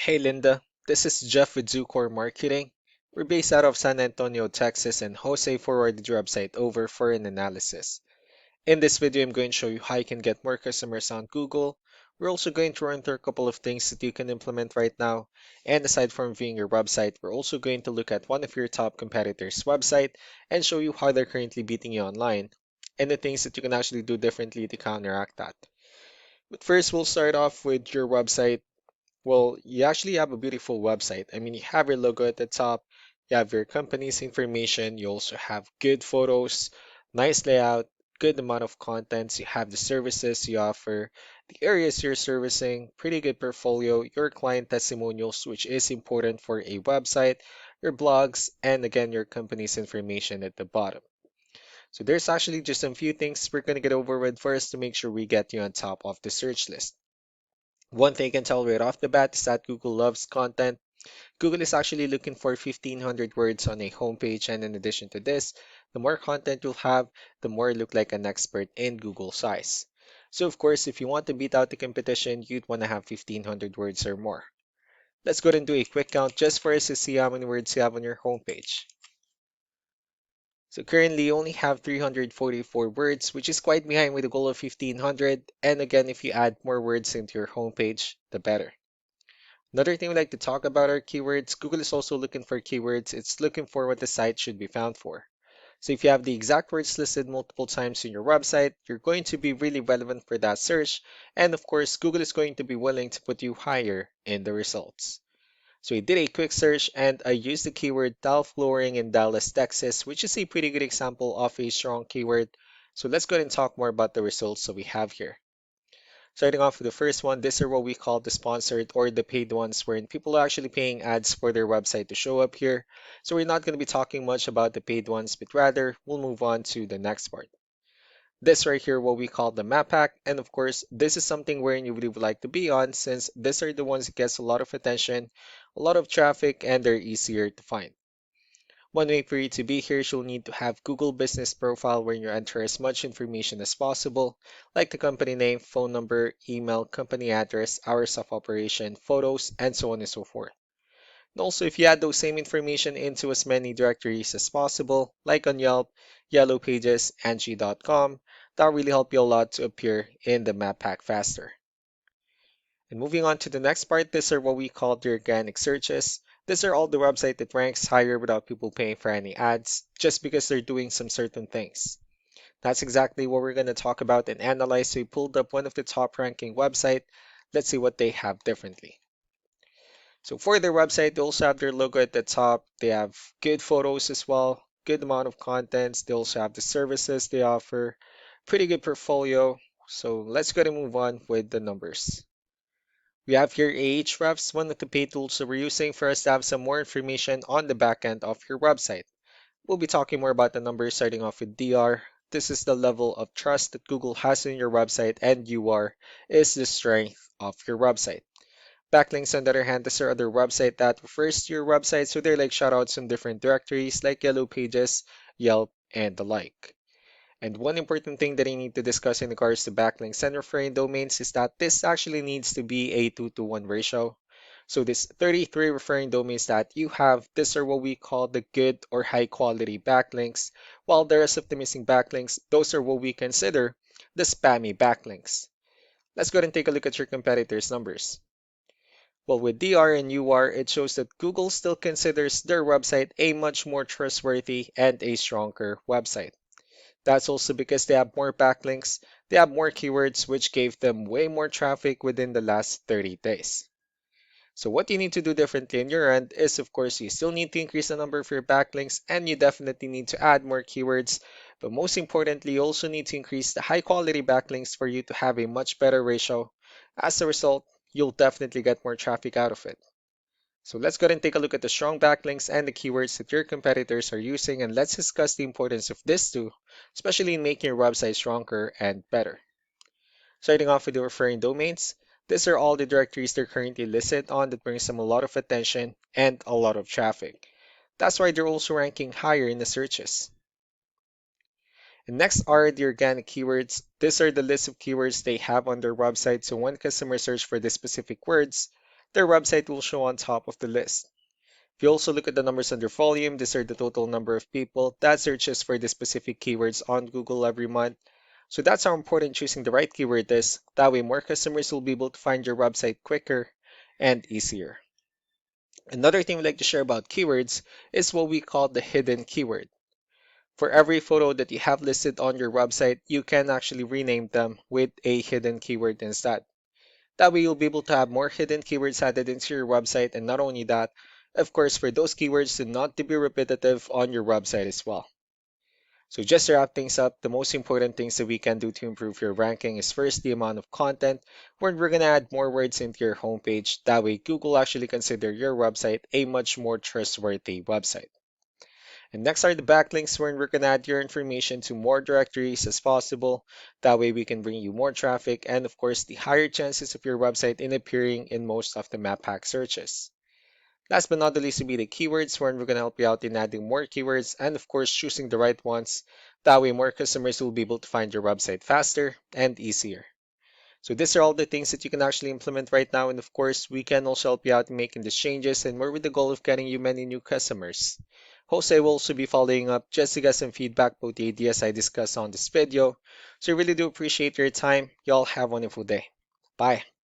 Hey Linda, this is Jeff with Zucore Marketing. We're based out of San Antonio, Texas, and Jose forwarded your website over for an analysis. In this video, I'm going to show you how you can get more customers on Google. We're also going to run through a couple of things that you can implement right now. And aside from viewing your website, we're also going to look at one of your top competitors' website and show you how they're currently beating you online and the things that you can actually do differently to counteract that. But first, we'll start off with your website. Well, you actually have a beautiful website. I mean, you have your logo at the top, you have your company's information, you also have good photos, nice layout, good amount of contents, you have the services you offer, the areas you're servicing, pretty good portfolio, your client testimonials, which is important for a website, your blogs, and again, your company's information at the bottom. So there's actually just a few things we're going to get over with first to make sure we get you on top of the search list. One thing I can tell right off the bat is that Google loves content. Google is actually looking for 1,500 words on a homepage, and in addition to this, the more content you'll have, the more you look like an expert in Google size. So of course, if you want to beat out the competition, you'd want to have 1,500 words or more. Let's go ahead and do a quick count just for us to see how many words you have on your homepage. So currently you only have 344 words, which is quite behind with the goal of 1,500. And again, if you add more words into your homepage, the better. Another thing we like to talk about are keywords. Google is also looking for keywords. It's looking for what the site should be found for. So if you have the exact words listed multiple times in your website, you're going to be really relevant for that search. And of course, Google is going to be willing to put you higher in the results. So I did a quick search and I used the keyword tile flooring in Dallas, Texas, which is a pretty good example of a strong keyword. So let's go ahead and talk more about the results that we have here. Starting off with the first one, these are what we call the sponsored or the paid ones, wherein people are actually paying ads for their website to show up here. So we're not going to be talking much about the paid ones, but rather we'll move on to the next part. This right here, what we call the map pack. And of course, this is something wherein you really would like to be on since these are the ones that gets a lot of attention, a lot of traffic, and they're easier to find. One way for you to be here is you'll need to have Google Business Profile where you enter as much information as possible, like the company name, phone number, email, company address, hours of operation, photos, and so on and so forth. And also, if you add those same information into as many directories as possible, like on Yelp, Yellow Pages, Angie.com, that'll really help you a lot to appear in the map pack faster. And moving on to the next part, these are what we call the organic searches. These are all the website that ranks higher without people paying for any ads, just because they're doing some certain things. That's exactly what we're going to talk about and analyze. So we pulled up one of the top ranking website. Let's see what they have differently. So for their website, they also have their logo at the top. They have good photos as well, good amount of contents. They also have the services they offer, pretty good portfolio. So let's go and move on with the numbers. We have here Ahrefs, one of the paid tools that we're using for us to have some more information on the back end of your website. We'll be talking more about the numbers starting off with DR. This is the level of trust that Google has in your website, and UR is the strength of your website. Backlinks, on the other hand, these are other website that refers to your website, so they're like shoutouts in different directories like Yellow Pages, Yelp, and the like. And one important thing that I need to discuss in regards to backlinks and referring domains is that this actually needs to be a 2-to-1 ratio. So this 33 referring domains that you have, these are what we call the good or high quality backlinks, while the rest of the missing backlinks, those are what we consider the spammy backlinks. Let's go ahead and take a look at your competitors' numbers. Well, with DR and UR, it shows that Google still considers their website a much more trustworthy and a stronger website. That's also because they have more backlinks, they have more keywords, which gave them way more traffic within the last 30 days. So what you need to do differently on your end is, of course, you still need to increase the number of your backlinks and you definitely need to add more keywords. But most importantly, you also need to increase the high quality backlinks for you to have a much better ratio. As a result, you'll definitely get more traffic out of it. So let's go ahead and take a look at the strong backlinks and the keywords that your competitors are using, and let's discuss the importance of this too, especially in making your website stronger and better. Starting off with the referring domains, these are all the directories they're currently listed on that brings them a lot of attention and a lot of traffic. That's why they're also ranking higher in the searches. And next are the organic keywords. These are the list of keywords they have on their website, so when customers search for the specific words, their website will show on top of the list. If you also look at the numbers under volume, these are the total number of people that searches for the specific keywords on Google every month. So that's how important choosing the right keyword is. That way more customers will be able to find your website quicker and easier. Another thing we like to share about keywords is what we call the hidden keyword. For every photo that you have listed on your website, you can actually rename them with a hidden keyword instead. That way you'll be able to have more hidden keywords added into your website, and not only that, of course, for those keywords to not to be repetitive on your website as well. So just to wrap things up, the most important things that we can do to improve your ranking is first the amount of content, where we're gonna add more words into your homepage. That way Google actually consider your website a much more trustworthy website. And next are the backlinks, where we're gonna add your information to more directories as possible. That way we can bring you more traffic and of course the higher chances of your website in appearing in most of the map pack searches. Last but not the least will be the keywords, where we're gonna help you out in adding more keywords and of course choosing the right ones. That way more customers will be able to find your website faster and easier. So these are all the things that you can actually implement right now, and of course, we can also help you out in making these changes and more with the goal of getting you many new customers. Jose will also be following up just to get some feedback about the ideas I discussed on this video. So I really do appreciate your time. Y'all have a wonderful day. Bye.